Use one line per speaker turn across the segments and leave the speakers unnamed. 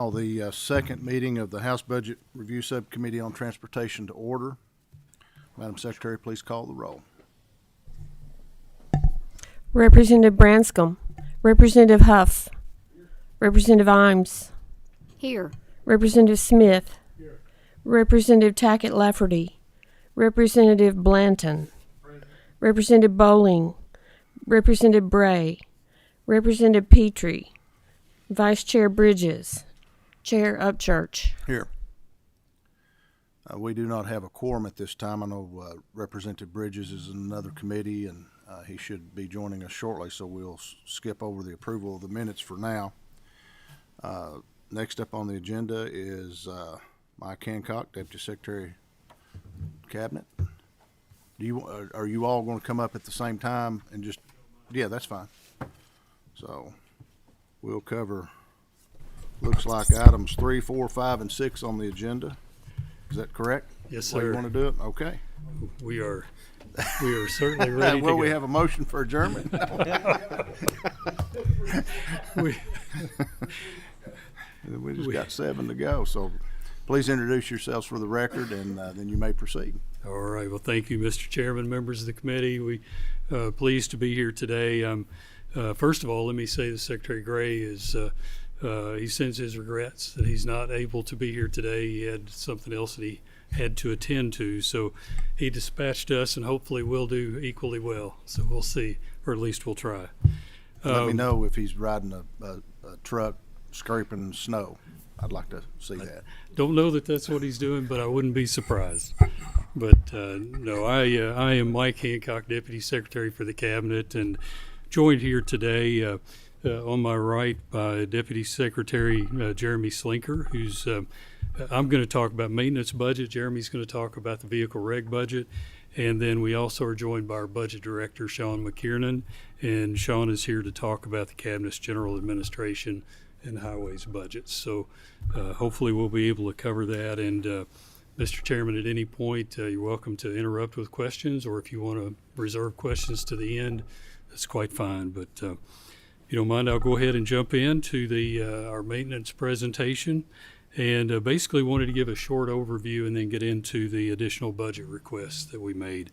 Call the second meeting of the House Budget Review Subcommittee on Transportation to order. Madam Secretary, please call the roll.
Representative Branscombe. Representative Huff. Representative Imes.
Here.
Representative Smith. Here. Representative Tackett Lafferty. Representative Blanton. Representative Bowling. Representative Bray. Representative Petrie. Vice Chair Bridges. Chair Upchurch.
Here. We do not have a quorum at this time. I know Representative Bridges is in another committee, and he should be joining us shortly, so we'll skip over the approval of the minutes for now. Next up on the agenda is Mike Hancock, Deputy Secretary Cabinet. Are you all going to come up at the same time and just? Yeah, that's fine. So we'll cover, looks like items 3, 4, 5, and 6 on the agenda. Is that correct?
Yes, sir.
Way you want to do it? Okay.
We are certainly ready.
Well,
to
we
go.
have a motion for adjournment. We just got 7 to go. So please introduce yourselves for the record, and then you may proceed.
All right. Well, thank you, Mr. Chairman, members of the committee. We pleased to be here today. First of all, let me say that Secretary Gray is. He sends his regrets that he's not able to be here today. He had something else that he had to attend to. So he dispatched us, and hopefully we'll do equally well. So we'll see, or at least we'll try.
Let me know if he's riding a truck scraping snow. I'd like to see that.
Don't know that that's what he's doing, but I wouldn't be surprised. But no, I am Mike Hancock, Deputy Secretary for the Cabinet, and joined here today on my right by Deputy Secretary Jeremy Slinker, who's I'm going to talk about maintenance budget. Jeremy's going to talk about the vehicle reg budget. And then we also are joined by our budget director, Sean McKiernan. And Sean is here to talk about the Cabinet's general administration and highways budgets. So hopefully we'll be able to cover that. And Mr. Chairman, at any point, you're welcome to interrupt with questions, or if you want to reserve questions to the end, that's quite fine. But if you don't mind, I'll go ahead and jump into our maintenance presentation. And basically wanted to give a short overview and then get into the additional budget requests that we made.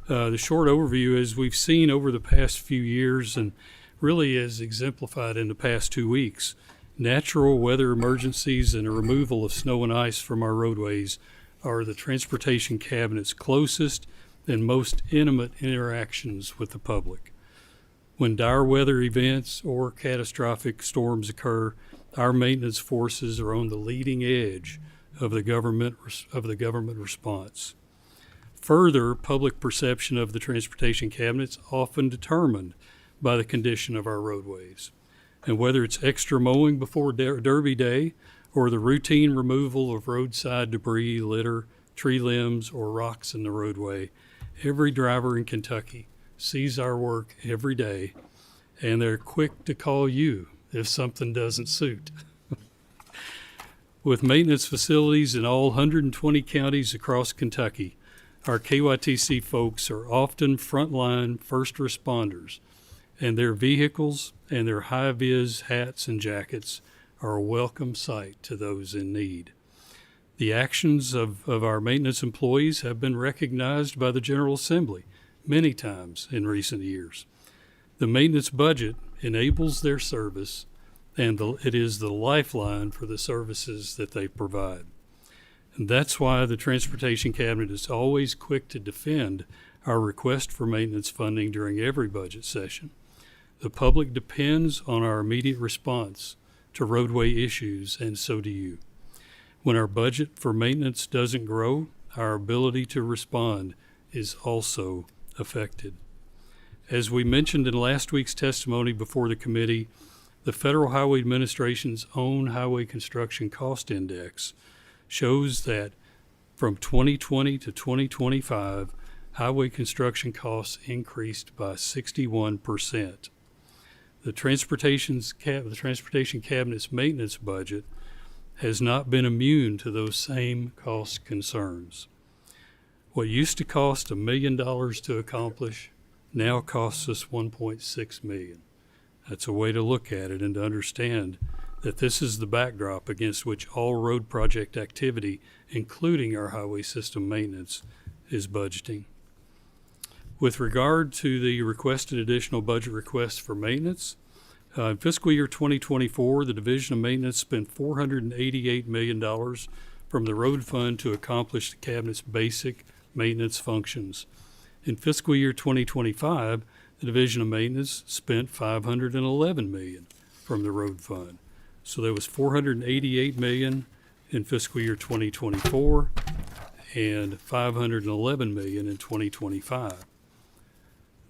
The short overview is we've seen over the past few years, and really as exemplified in the past 2 weeks, natural weather emergencies and the removal of snow and ice from our roadways are the Transportation Cabinet's closest and most intimate interactions with the public. When dire weather events or catastrophic storms occur, our maintenance forces are on the leading edge of the government response. Further, public perception of the Transportation Cabinet is often determined by the condition of our roadways. And whether it's extra mowing before Derby Day or the routine removal of roadside debris, litter, tree limbs, or rocks in the roadway, every driver in Kentucky sees our work every day, and they're quick to call you if something doesn't suit. With maintenance facilities in all 120 counties across Kentucky, our KYTC folks are often frontline first responders, and their vehicles and their high-vis hats and jackets are a welcome sight to those in need. The actions of our maintenance employees have been recognized by the General Assembly many times in recent years. The maintenance budget enables their service, and it is the lifeline for the services that they provide. And that's why the Transportation Cabinet is always quick to defend our request for maintenance funding during every budget session. The public depends on our immediate response to roadway issues, and so do you. When our budget for maintenance doesn't grow, our ability to respond is also affected. As we mentioned in last week's testimony before the committee, the Federal Highway Administration's own Highway Construction Cost Index shows that from 2020 to 2025, highway construction costs increased by 61%. The Transportation Cabinet's maintenance budget has not been immune to those same cost concerns. What used to cost $1 million to accomplish now costs us $1.6 million. That's a way to look at it and to understand that this is the backdrop against which all road project activity, including our highway system maintenance, is budgeting. With regard to the requested additional budget requests for maintenance, in fiscal year 2024, the Division of Maintenance spent $488 million from the road fund to accomplish the Cabinet's basic maintenance functions. In fiscal year 2025, the Division of Maintenance spent $511 million from the road fund. So there was $488 million in fiscal year 2024 and $511 million in 2025.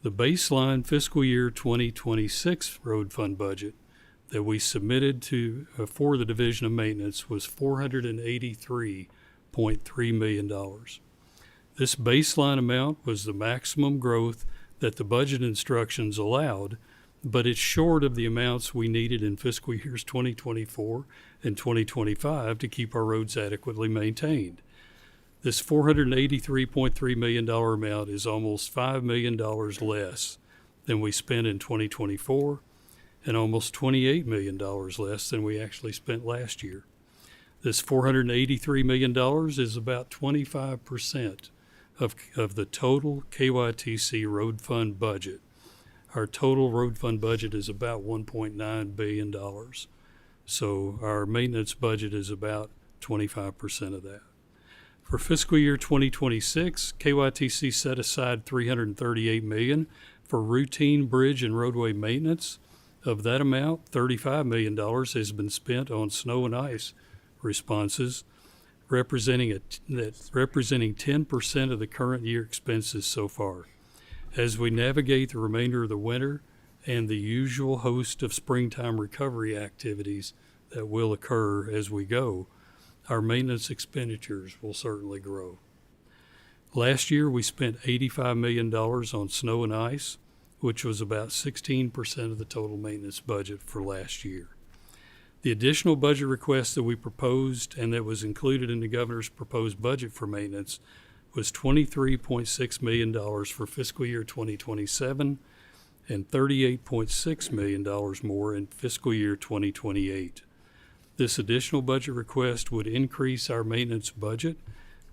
The baseline fiscal year 2026 road fund budget that we submitted to for the Division of Maintenance was $483.3 million. This baseline amount was the maximum growth that the budget instructions allowed, but it's short of the amounts we needed in fiscal years 2024 and 2025 to keep our roads adequately maintained. This $483.3 million amount is almost $5 million less than we spent in 2024 and almost $28 million less than we actually spent last year. This $483 million is about 25% of the total KYTC road fund budget. Our total road fund budget is about $1.9 billion. So our maintenance budget is about 25% of that. For fiscal year 2026, KYTC set aside $338 million for routine bridge and roadway maintenance. Of that amount, $35 million has been spent on snow and ice responses, representing 10% of the current year expenses so far. As we navigate the remainder of the winter and the usual host of springtime recovery activities that will occur as we go, our maintenance expenditures will certainly grow. Last year, we spent $85 million on snow and ice, which was about 16% of the total maintenance budget for last year. The additional budget request that we proposed and that was included in the governor's proposed budget for maintenance was $23.6 million for fiscal year 2027 and $38.6 million more in fiscal year 2028. This additional budget request would increase our maintenance budget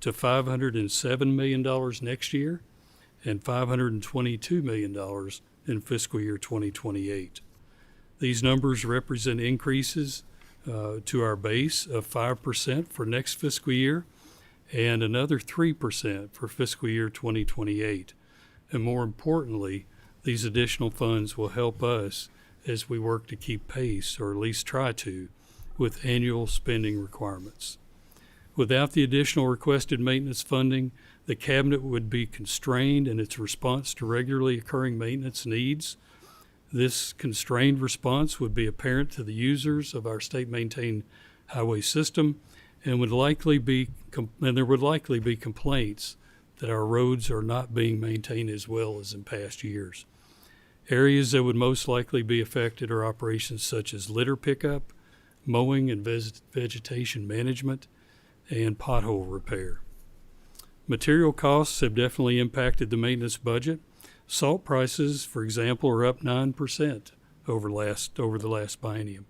to $507 million next year and $522 million in fiscal year 2028. These numbers represent increases to our base of 5% for next fiscal year and another 3% for fiscal year 2028. And more importantly, these additional funds will help us as we work to keep pace, or at least try to, with annual spending requirements. Without the additional requested maintenance funding, the Cabinet would be constrained in its response to regularly occurring maintenance needs. This constrained response would be apparent to the users of our state-maintained highway system, and there would likely be complaints that our roads are not being maintained as well as in past years. Areas that would most likely be affected are operations such as litter pickup, mowing and vegetation management, and pothole repair. Material costs have definitely impacted the maintenance budget. Salt prices, for example, are up 9% over the last biennium.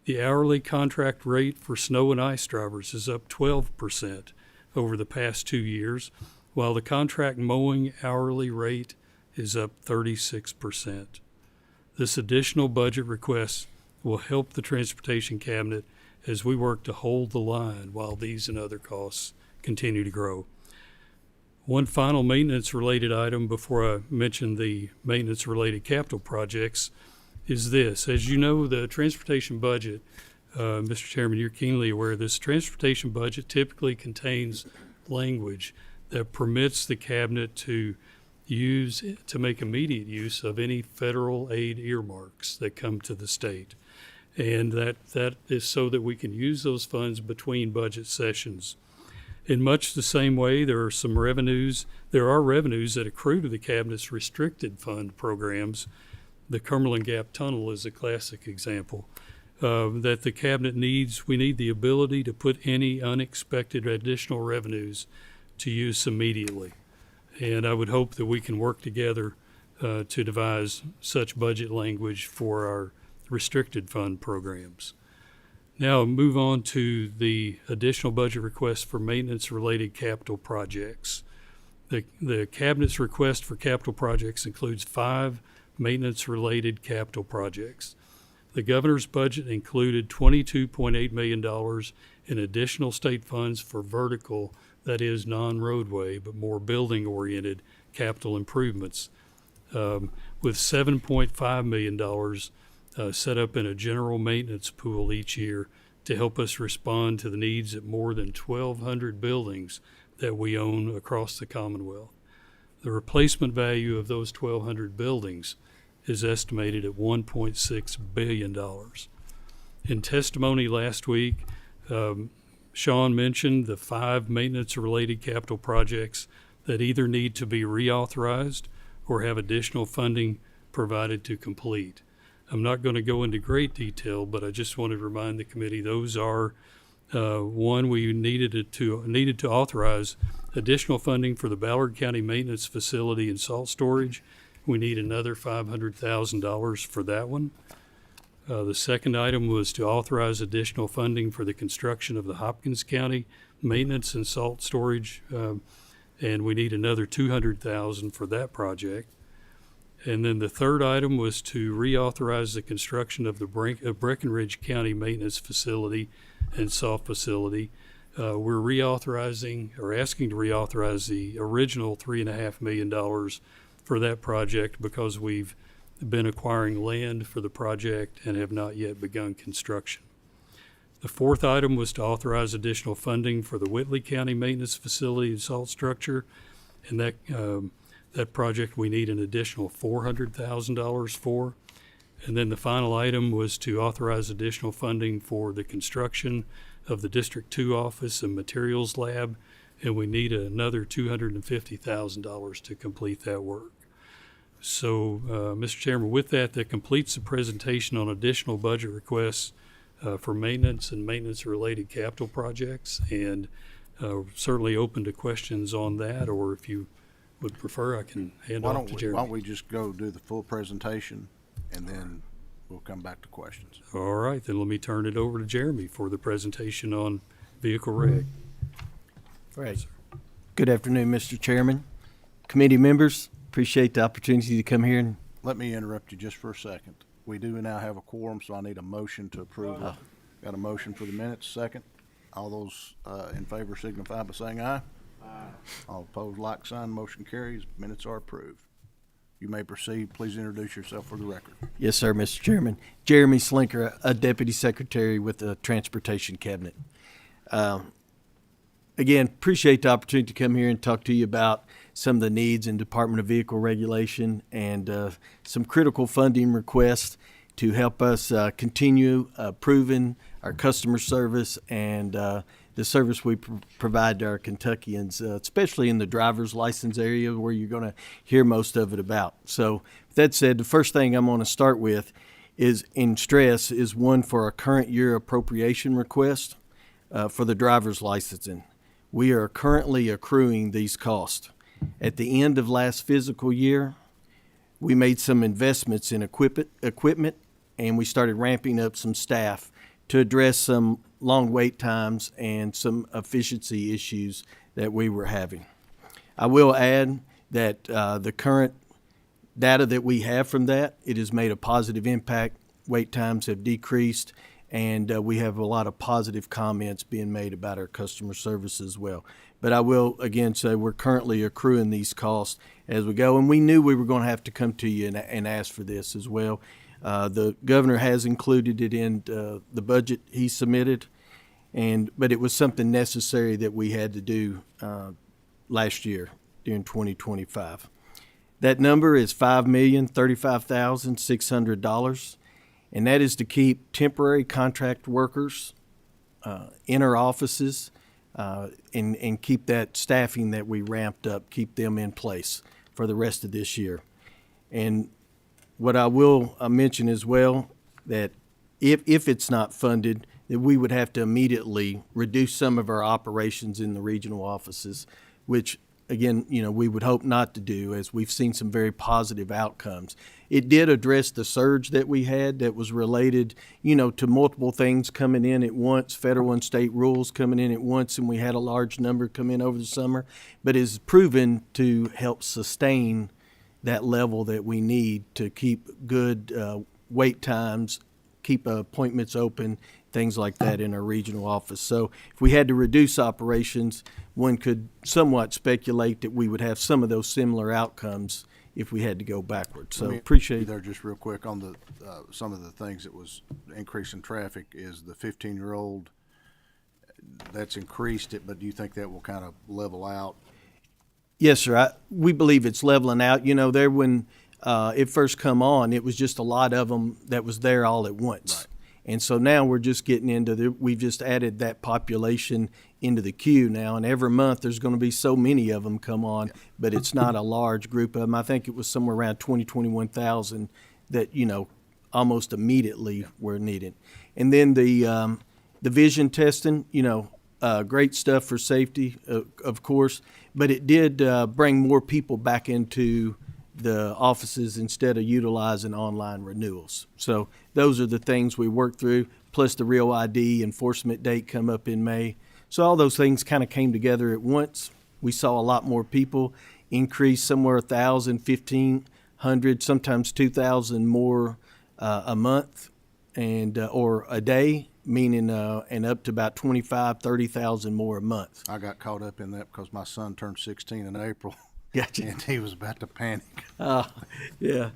The hourly contract rate for snow and ice drivers is up 12% over the past 2 years, while the contract mowing hourly rate is up 36%. This additional budget request will help the Transportation Cabinet as we work to hold the line while these and other costs continue to grow. One final maintenance-related item before I mention the maintenance-related capital projects is this. As you know, the transportation budget, Mr. Chairman, you're keenly aware of this, transportation budget typically contains language that permits the Cabinet to make immediate use of any federal aid earmarks that come to the state. And that is so that we can use those funds between budget sessions. In much the same way, there are revenues that accrue to the Cabinet's restricted fund programs. The Cumberland Gap Tunnel is a classic example that the Cabinet needs. We need the ability to put any unexpected additional revenues to use immediately. And I would hope that we can work together to devise such budget language for our restricted fund programs. Now move on to the additional budget request for maintenance-related capital projects. The Cabinet's request for capital projects includes 5 maintenance-related capital projects. The governor's budget included $22.8 million in additional state funds for vertical, that is non-roadway, but more building-oriented capital improvements, with $7.5 million set up in a general maintenance pool each year to help us respond to the needs at more than 1,200 buildings that we own across the Commonwealth. The replacement value of those 1,200 buildings is estimated at $1.6 billion. In testimony last week, Sean mentioned the 5 maintenance-related capital projects that either need to be reauthorized or have additional funding provided to complete. I'm not going to go into great detail, but I just want to remind the committee those are, one, we needed to authorize additional funding for the Ballard County Maintenance Facility and Salt Storage. We need another $500,000 for that one. The second item was to authorize additional funding for the construction of the Hopkins County Maintenance and Salt Storage, and we need another $200,000 for that project. And then the third item was to reauthorize the construction of the Breckenridge County Maintenance Facility and Salt Facility. We're reauthorizing, or asking to reauthorize, the original $3.5 million for that project because we've been acquiring land for the project and have not yet begun construction. The fourth item was to authorize additional funding for the Whitley County Maintenance Facility and Salt Structure, and that project we need an additional $400,000 for. And then the final item was to authorize additional funding for the construction of the District 2 office and materials lab, and we need another $250,000 to complete that work. So, Mr. Chairman, with that completes the presentation on additional budget requests for maintenance and maintenance-related capital projects, and certainly open to questions on that, or if you would prefer, I can hand off to Jeremy.
Why don't we just go do the full presentation, and then we'll come back to questions.
All right, then let me turn it over to Jeremy for the presentation on vehicle reg.
Right. Good afternoon, Mr. Chairman, committee members. Appreciate the opportunity to come here and
Let me interrupt you just for a second. We do now have a quorum, so I need a motion to approve. Got a motion for the minutes, second. All those in favor signify by saying aye. Aye. All opposed, like sign. Motion carries. Minutes are approved. You may proceed. Please introduce yourself for the record.
Yes, sir, Mr. Chairman. Jeremy Slinker, a Deputy Secretary with the Transportation Cabinet. Again, appreciate the opportunity to come here and talk to you about some of the needs in Department of Vehicle Regulation and some critical funding requests to help us continue improving our customer service and the service we provide to our Kentuckians, especially in the driver's license area where you're going to hear most of it about. So with that said, the first thing I'm going to start with is one for our current year appropriation request for the driver's licensing. We are currently accruing these costs. At the end of last fiscal year, we made some investments in equipment, and we started ramping up some staff to address some long wait times and some efficiency issues that we were having. I will add that the current data that we have from that, it has made a positive impact. Wait times have decreased, and we have a lot of positive comments being made about our customer service as well. But I will again say we're currently accruing these costs as we go, and we knew we were going to have to come to you and ask for this as well. The governor has included it in the budget he submitted, but it was something necessary that we had to do last year during 2025. That number is $5,035,600, and that is to keep temporary contract workers in our offices and keep that staffing that we ramped up, keep them in place for the rest of this year. And what I will mention as well, that if it's not funded, that we would have to immediately reduce some of our operations in the regional offices, which again, we would hope not to do, as we've seen some very positive outcomes. It did address the surge that we had that was related, to multiple things coming in at once, federal and state rules coming in at once, and we had a large number come in over the summer, but is proven to help sustain that level that we need to keep good wait times, keep appointments open, things like that in our regional office. So if we had to reduce operations, one could somewhat speculate that we would have some of those similar outcomes if we had to go backwards. So appreciate
there just real quick on the some of the things that was increasing traffic is the 15-year-old. That's increased it, but do you think that will kind of level out?
Yes, sir. We believe it's leveling out. There when it first come on, it was just a lot of them that was there all at once.
Right.
And so now we're just getting into we've just added that population into the queue now, and every month there's going to be so many of them come on, but it's not a large group of them. I think it was somewhere around 21,000 that, almost immediately were needed. And then the vision testing, great stuff for safety, of course, but it did bring more people back into the offices instead of utilizing online renewals. So those are the things we worked through, plus the Real ID enforcement date come up in May. So all those things kind of came together at once. We saw a lot more people increase, somewhere 1,000, 1,500, sometimes 2,000 more a month and or a day, meaning and up to about 25, 30,000 more a month.
I got caught up in that because my son turned 16 in April.
Gotcha.
And he was about to panic.
Yeah.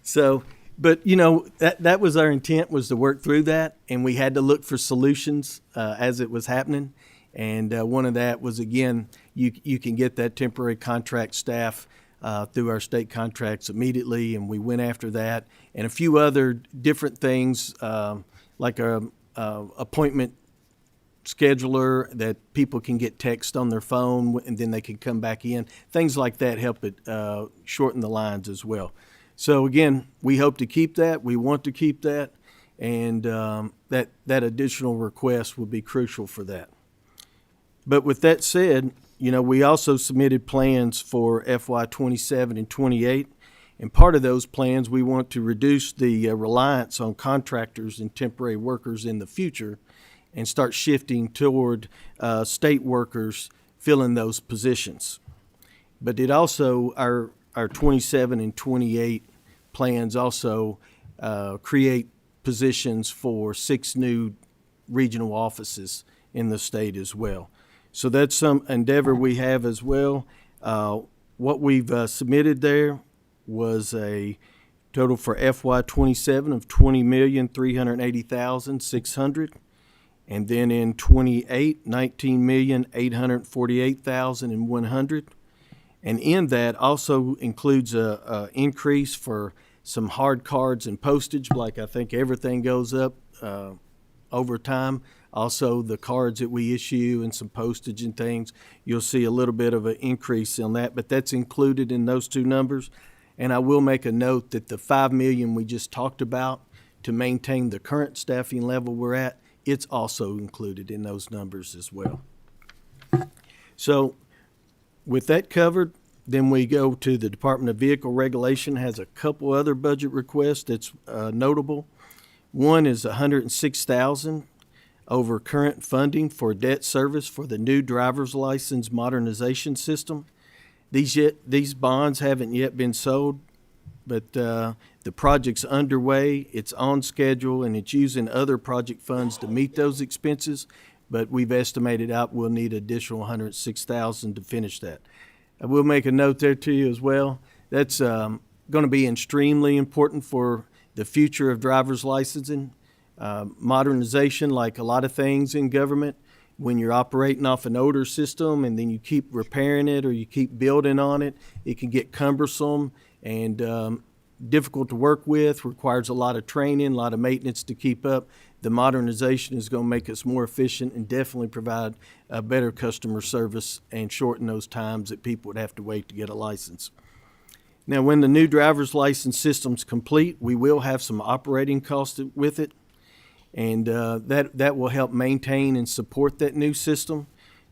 So, but that was our intent, was to work through that, and we had to look for solutions as it was happening. And one of that was, again, you can get that temporary contract staff through our state contracts immediately, and we went after that, and a few other different things like a appointment scheduler that people can get text on their phone and then they can come back in. Things like that help it shorten the lines as well. So again, we hope to keep that. We want to keep that, and that additional request will be crucial for that. But with that said, we also submitted plans for FY27 and 28, and part of those plans, we want to reduce the reliance on contractors and temporary workers in the future and start shifting toward state workers filling those positions. But it also, our 27 and 28 plans also create positions for 6 new regional offices in the state as well. So that's some endeavor we have as well. What we've submitted there was a total for FY27 of $20,380,600. And then in 28, $19,848,100. And in that also includes a increase for some hard cards and postage, like I think everything goes up over time. Also the cards that we issue and some postage and things, you'll see a little bit of an increase on that, but that's included in those two numbers. And I will make a note that the $5 million we just talked about to maintain the current staffing level we're at, it's also included in those numbers as well. So with that covered, then we go to the Department of Vehicle Regulation has a couple other budget requests that's notable. One is $106,000 over current funding for debt service for the new driver's license modernization system. These bonds haven't yet been sold, but the project's underway, it's on schedule, and it's using other project funds to meet those expenses, but we've estimated out we'll need additional $106,000 to finish that. I will make a note there to you as well. That's going to be extremely important for the future of driver's licensing. Modernization, like a lot of things in government, when you're operating off an older system and then you keep repairing it or you keep building on it, it can get cumbersome and difficult to work with, requires a lot of training, a lot of maintenance to keep up. The modernization is going to make us more efficient and definitely provide a better customer service and shorten those times that people would have to wait to get a license. Now, when the new driver's license system's complete, we will have some operating costs with it, and that will help maintain and support that new system.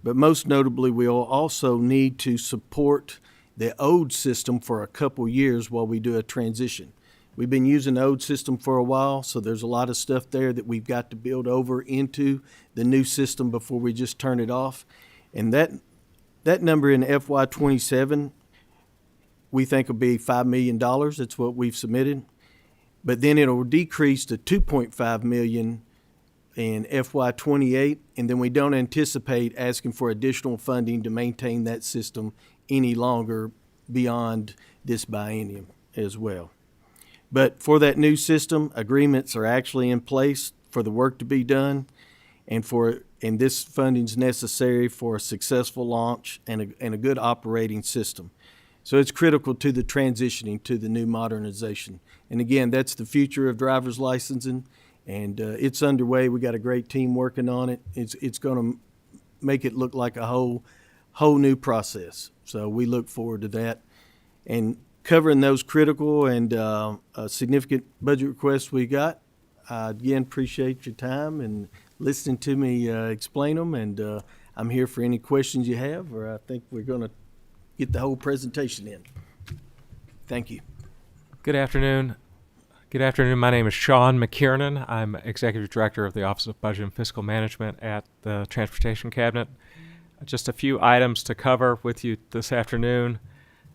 But most notably, we'll also need to support the old system for a couple years while we do a transition. We've been using the old system for a while, so there's a lot of stuff there that we've got to build over into the new system before we just turn it off. And that number in FY27, we think will be $5 million. That's what we've submitted. But then it'll decrease to $2.5 million in FY28, and then we don't anticipate asking for additional funding to maintain that system any longer beyond this biennium as well. But for that new system, agreements are actually in place for the work to be done, and this funding is necessary for a successful launch and a good operating system. So it's critical to the transitioning to the new modernization. And again, that's the future of driver's licensing, and it's underway. We got a great team working on it. It's going to make it look like a whole new process. So we look forward to that. And covering those critical and significant budget requests we got, I again appreciate your time and listening to me explain them. And I'm here for any questions you have, or I think we're going to get the whole presentation in. Thank you.
Good afternoon. Good afternoon. My name is Sean McKiernan. I'm Executive Director of the Office of Budget and Fiscal Management at the Transportation Cabinet. Just a few items to cover with you this afternoon.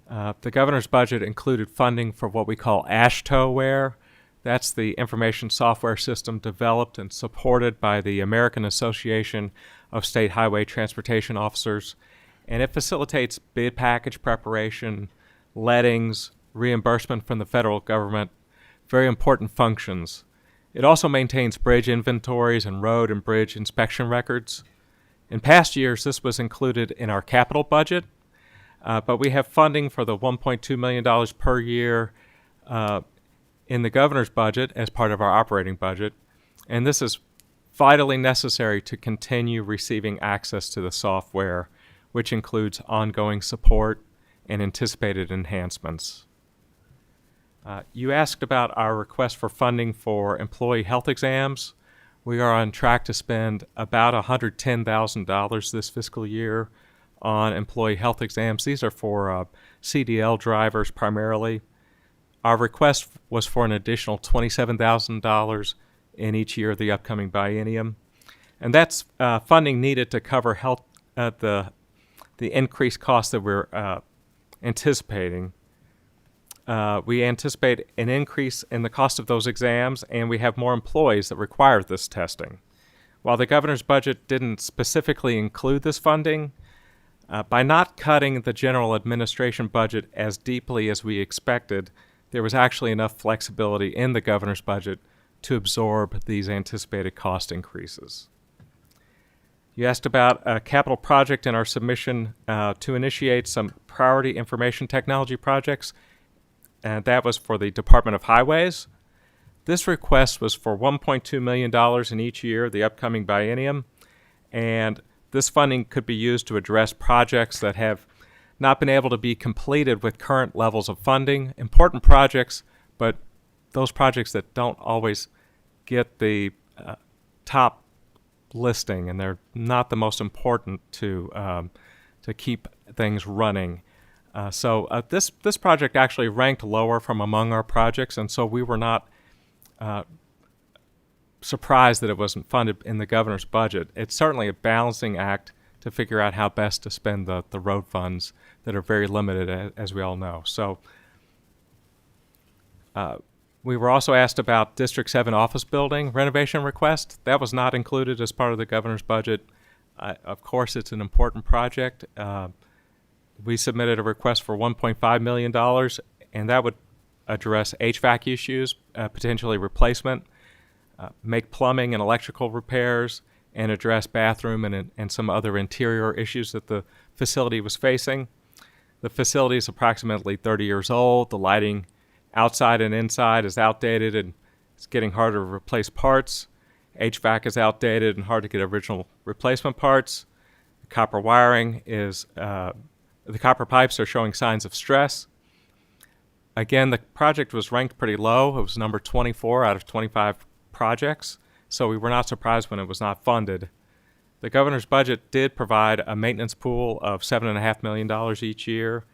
The governor's budget included funding for what we call AASHTOWare. That's the information software system developed and supported by the American Association of State Highway Transportation Officers, and it facilitates bid package preparation, lettings, reimbursement from the federal government, very important functions. It also maintains bridge inventories and road and bridge inspection records. In past years, this was included in our capital budget, but we have funding for the $1.2 million per year in the governor's budget as part of our operating budget, and this is vitally necessary to continue receiving access to the software, which includes ongoing support and anticipated enhancements. You asked about our request for funding for employee health exams. We are on track to spend about $110,000 this fiscal year on employee health exams. These are for CDL drivers primarily. Our request was for an additional $27,000 in each year of the upcoming biennium. And that's funding needed to cover health the increased costs that we're anticipating. We anticipate an increase in the cost of those exams, and we have more employees that require this testing. While the governor's budget didn't specifically include this funding, by not cutting the general administration budget as deeply as we expected, there was actually enough flexibility in the governor's budget to absorb these anticipated cost increases. You asked about a capital project in our submission to initiate some priority information technology projects, and that was for the Department of Highways. This request was for $1.2 million in each year, the upcoming biennium, and this funding could be used to address projects that have not been able to be completed with current levels of funding, important projects, but those projects that don't always get the top listing, and they're not the most important to keep things running. So this project actually ranked lower from among our projects, and so we were not surprised that it wasn't funded in the governor's budget. It's certainly a balancing act to figure out how best to spend the road funds that are very limited, as we all know. So we were also asked about District 7 office building renovation request. That was not included as part of the governor's budget. Of course, it's an important project. We submitted a request for $1.5 million, and that would address HVAC issues, potentially replacement, make plumbing and electrical repairs, and address bathroom and some other interior issues that the facility was facing. The facility is approximately 30 years old. The lighting outside and inside is outdated, and it's getting harder to replace parts. HVAC is outdated and hard to get original replacement parts. The copper wiring is, the copper pipes are showing signs of stress. Again, the project was ranked pretty low. It was number 24 out of 25 projects, so we were not surprised when it was not funded. The governor's budget did provide a maintenance pool of $7.5 million each year,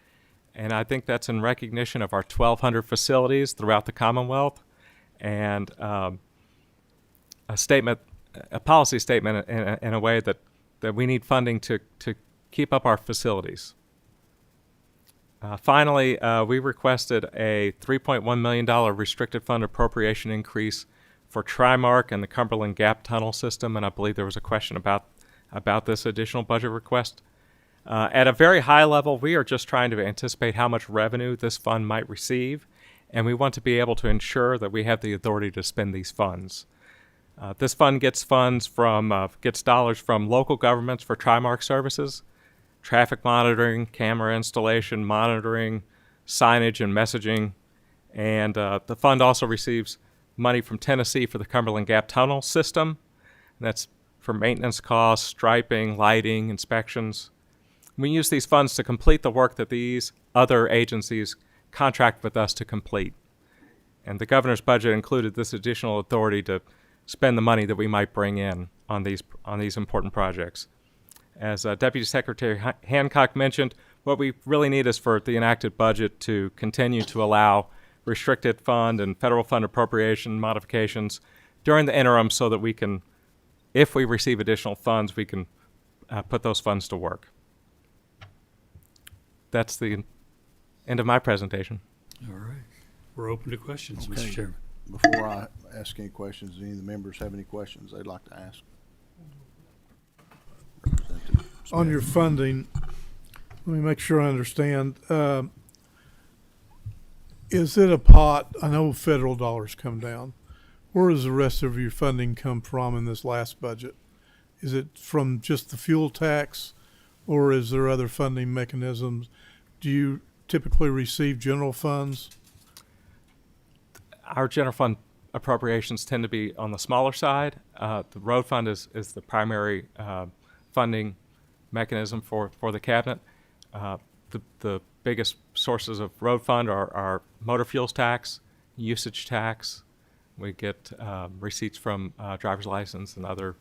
and I think that's in recognition of our 1,200 facilities throughout the Commonwealth, and a policy statement in a way that we need funding to keep up our facilities. Finally, we requested a $3.1 million restricted fund appropriation increase for Trimark and the Cumberland Gap Tunnel System, and I believe there was a question about this additional budget request. At a very high level, we are just trying to anticipate how much revenue this fund might receive, and we want to be able to ensure that we have the authority to spend these funds. This fund gets dollars from local governments for Trimark services, traffic monitoring, camera installation, monitoring, signage, and messaging. And the fund also receives money from Tennessee for the Cumberland Gap Tunnel System. And that's for maintenance costs, striping, lighting, inspections. We use these funds to complete the work that these other agencies contract with us to complete. And the governor's budget included this additional authority to spend the money that we might bring in on these important projects. As Deputy Secretary Hancock mentioned, what we really need is for the enacted budget to continue to allow restricted fund and federal fund appropriation modifications during the interim so that we can, if we receive additional funds, we can put those funds to work. That's the end of my presentation.
All right. We're open to questions,
Okay.
Mr. Chairman.
Before I ask any questions, do any of the members have any questions they'd like to ask? Representative
On
Smith.
your funding, let me make sure I understand. Is it a pot? I know federal dollars come down. Where does the rest of your funding come from in this last budget? Is it from just the fuel tax, or is there other funding mechanisms? Do you typically receive general funds?
Our general fund appropriations tend to be on the smaller side. The road fund is the primary funding mechanism for the cabinet. The biggest sources of road fund are motor fuels tax, usage tax. We get receipts from driver's license and other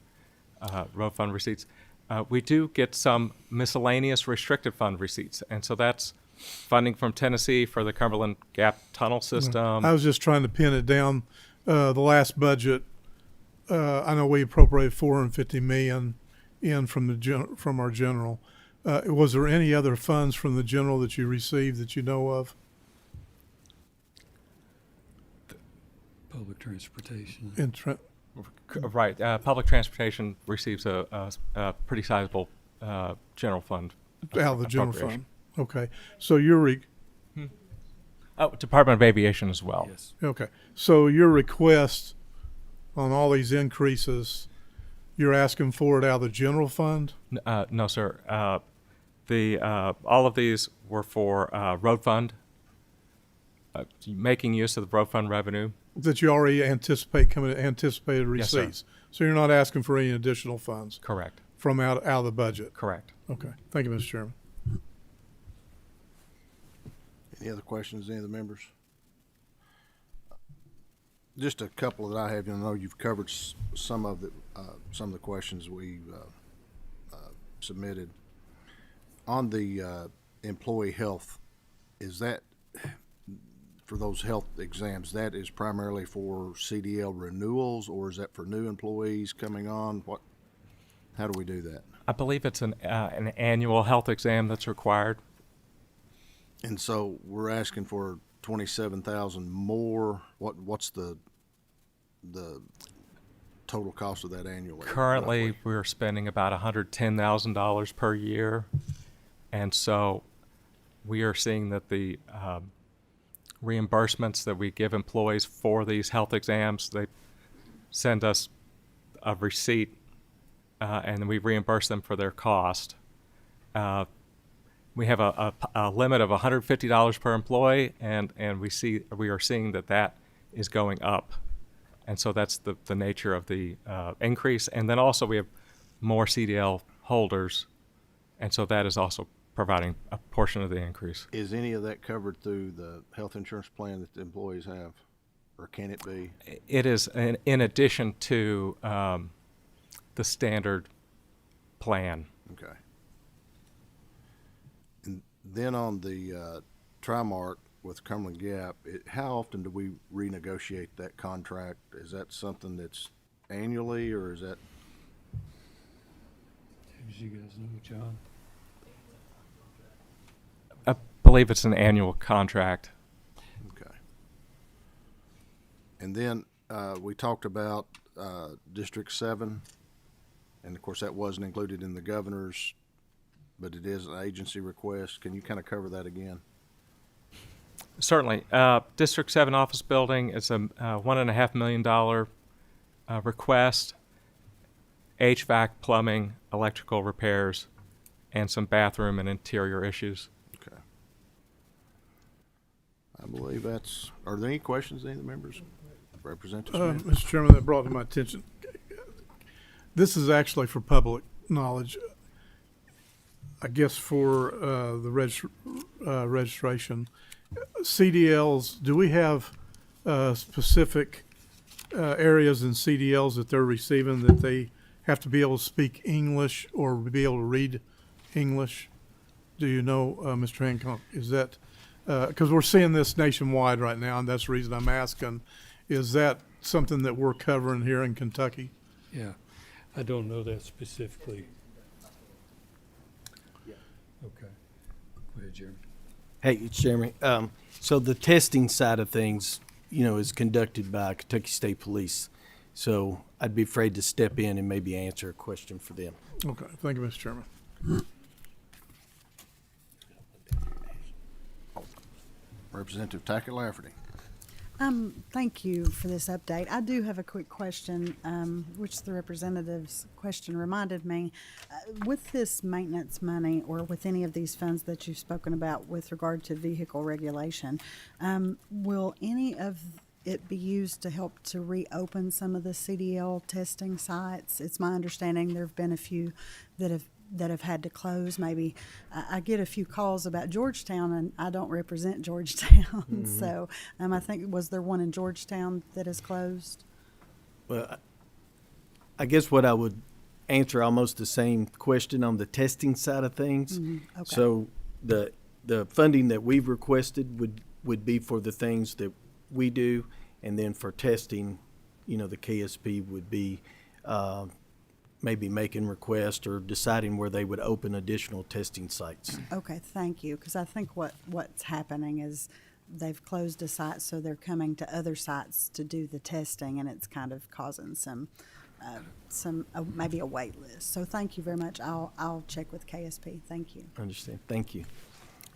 road fund receipts. We do get some miscellaneous restricted fund receipts, and so that's funding from Tennessee for the Cumberland Gap Tunnel System.
I was just trying to pin it down. The last budget, I know we appropriated $450 million in from our general. Was there any other funds from the general that you received that you know of?
Public transportation.
Right. Public transportation receives a pretty sizable general fund.
Out of the general
appropriation.
fund. Okay. So your
Department of Aviation as well.
Yes.
okay. So your request on all these increases, you're asking for it out of the general fund?
No, sir. All of these were for road fund, making use of the road fund revenue.
That you already anticipated
Yes, sir.
receipts. So you're not asking for any additional funds
Correct.
from out of the budget?
Correct.
Okay. Thank you, Mr. Chairman.
Any other questions, any of the members? Just a couple that I have. I know you've covered some of the questions we submitted. On the employee health, is that for those health exams? That is primarily for CDL renewals, or is that for new employees coming on? How do we do that?
I believe it's an annual health exam that's required.
And so we're asking for 27,000 more. What's the total cost of that annually?
Currently,
roughly?
we're spending about $110,000 per year, and so we are seeing that the reimbursements that we give employees for these health exams, they send us a receipt, and we reimburse them for their cost. We have a limit of $150 per employee, and we are seeing that is going up, and so that's the nature of the increase. And then also we have more CDL holders, and so that is also providing a portion of the increase.
Is any of that covered through the health insurance plan that the employees have, or can it be?
It is in addition to the standard plan.
Okay. And then on the Trimark with Cumberland Gap, how often do we renegotiate that contract? Is that something that's annually, or is that?
As you guys know, John.
I believe it's an annual contract.
Okay. And then we talked about District 7, and of course that wasn't included in the governor's, but it is an agency request. Can you kind of cover that again?
Certainly. District 7 office building is a $1.5 million request. HVAC, plumbing, electrical repairs, and some bathroom and interior issues.
Okay. I believe that's, are there any questions, any of the members? Representative Smith?
Mr. Chairman, that brought to my attention. This is actually for public knowledge. I guess for the registration. CDLs, do we have specific areas in CDLs that they're receiving that they have to be able to speak English or be able to read English? Do you know, Mr. Hancock? Is that, because we're seeing this nationwide right now, and that's the reason I'm asking, is that something that we're covering here in Kentucky?
Yeah, I don't know that specifically. Okay. Go ahead, Jeremy.
Hey, it's Jeremy. So the testing side of things, is conducted by Kentucky State Police. So I'd be afraid to step in and maybe answer a question for them.
Okay, thank you, Mr. Chairman.
Representative Tackett Lafferty.
Thank you for this update. I do have a quick question, which the representative's question reminded me. With this maintenance money, or with any of these funds that you've spoken about with regard to vehicle regulation, will any of it be used to help to reopen some of the CDL testing sites? It's my understanding there have been a few that have had to close. Maybe I get a few calls about Georgetown, and I don't represent Georgetown.
Mm-hmm.
So I think, was there one in Georgetown that is closed?
Well, I guess what I would answer almost the same question on the testing side of things.
Okay.
So the funding that we've requested would be for the things that we do, and then for testing, the KSP would be maybe making requests or deciding where they would open additional testing sites.
Okay, thank you. Because I think what's happening is they've closed a site, so they're coming to other sites to do the testing, and it's kind of causing some maybe a wait list. So thank you very much. I'll check with KSP. Thank you.
I understand. Thank you.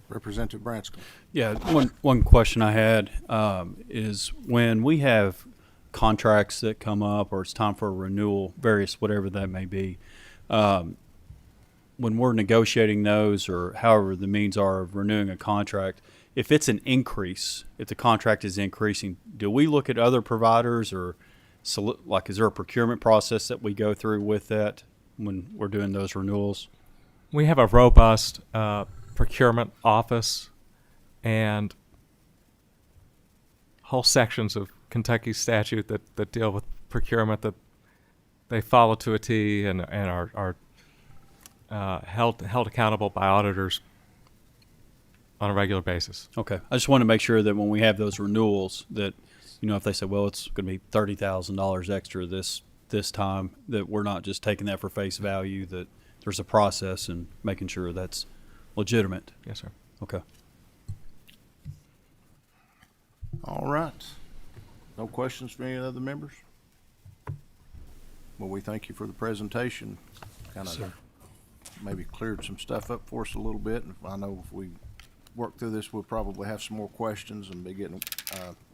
Representative Branscombe.
Yeah, one question I had is when we have contracts that come up or it's time for a renewal, various whatever that may be, when we're negotiating those or however the means are of renewing a contract, if it's an increase, if the contract is increasing, do we look at other providers, or is there a procurement process that we go through with that when we're doing those renewals?
We have a robust procurement office and whole sections of Kentucky statute that deal with procurement that they follow to a T and are held accountable by auditors on a regular basis.
Okay. I just want to make sure that when we have those renewals that, if they say, well, it's going to be $30,000 extra this time, that we're not just taking that for face value, that there's a process and making sure that's legitimate.
Yes, sir.
Okay.
All right. No questions from any other members? Well, we thank you for the presentation. Kind of maybe cleared some stuff up for us a little bit. And I know if we work through this, we'll probably have some more questions and be getting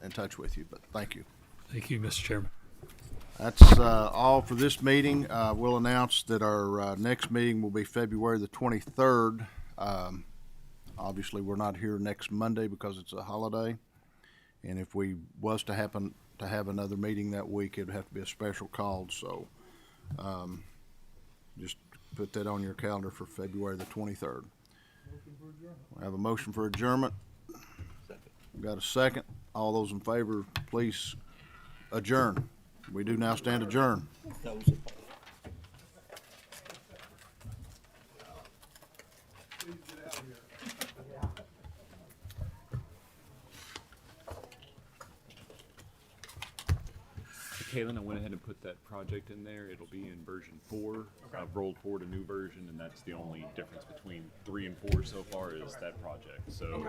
in touch with you. But thank you.
Thank you, Mr. Chairman.
That's all for this meeting. We'll announce that our next meeting will be February the 23rd. Obviously, we're not here next Monday because it's a holiday. And if we was to happen to have another meeting that week, it would have to be a special call. So just put that on your calendar for February the 23rd. We have a motion for adjournment. We've got a second. All those in favor, please adjourn. We do now stand adjourned.
Kaylin, I went ahead and put that project in there. It'll be in version 4. I've rolled forward a new version, and that's the only difference between 3 and 4 so far is that project. So